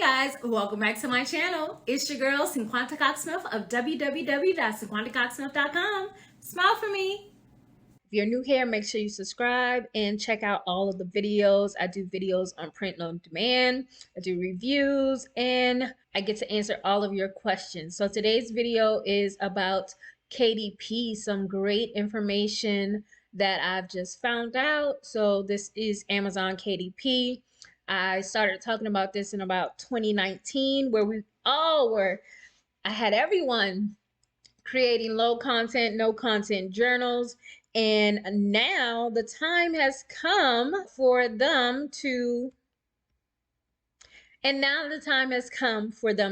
guys, welcome back to my channel. It's your girl, Cinquanta Cocksmith of www.cinquantacocksmith.com. Smile for me. If you're new here, make sure you subscribe and check out all of the videos. I do videos on print on demand, I do reviews, and I get to answer all of your questions. So today's video is about KDP, some great information that I've just found out. So this is Amazon KDP. I started talking about this in about 2019, where I had everyone creating low content, no content journals. And now the time has come for them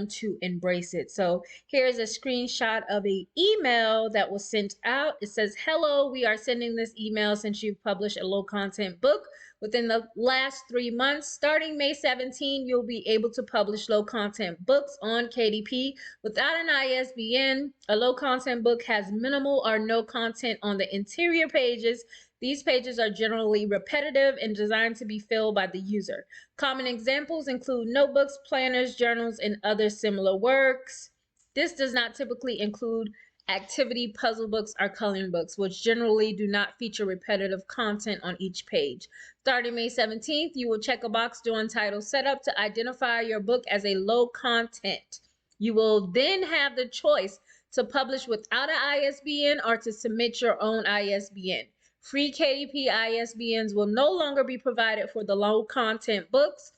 to embrace it. So here's a screenshot of an email that was sent out. It says, "Hello, we are sending this email since you've published a low content book within the last 3 months. Starting May 17, you'll be able to publish low content books on KDP without an ISBN. A low content book has minimal or no content on the interior pages. These pages are generally repetitive and designed to be filled by the user. Common examples include notebooks, planners, journals, and other similar works. This does not typically include activity, puzzle books, or coloring books, which generally do not feature repetitive content on each page. Starting May 17th, you will check a box during title setup to identify your book as a low content. You will then have the choice to publish without an ISBN or to submit your own ISBN. Free KDP ISBNs will no longer be provided for the low content books.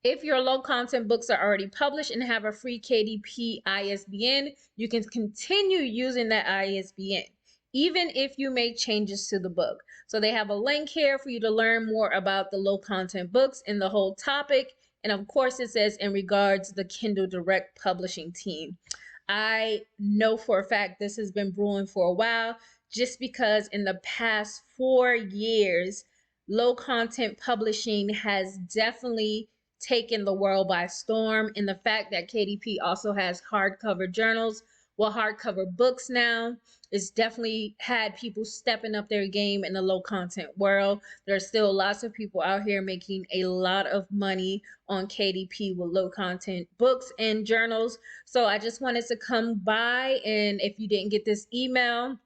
If your low content books are already published and have a free KDP ISBN, you can continue using that ISBN, even if you make changes to the book." So they have a link here for you to learn more about the low content books and the whole topic. And of course, it says in regards to the Kindle Direct publishing team. I know for a fact this has been brewing for a while, just because in the past 4 years, low content publishing has definitely taken the world by storm. And the fact that KDP also has hardcover journals, well, hardcover books now, it's definitely had people stepping up their game in the low content world. There's still lots of people out here making a lot of money on KDP with low content books and journals. So I just wanted to come by, and if you didn't get this email,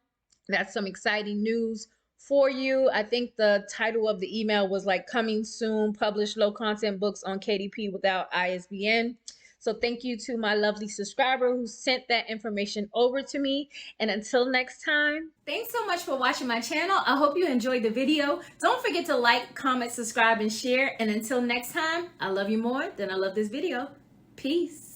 that's some exciting news for you. I think the title of the email was like "Coming Soon, Publish Low Content Books on KDP Without ISBN." So thank you to my lovely subscriber who sent that information over to me. And until next time, thanks so much for watching my channel. I hope you enjoyed the video. Don't forget to like, comment, subscribe, and share. And until next time, I love you more than I love this video. Peace.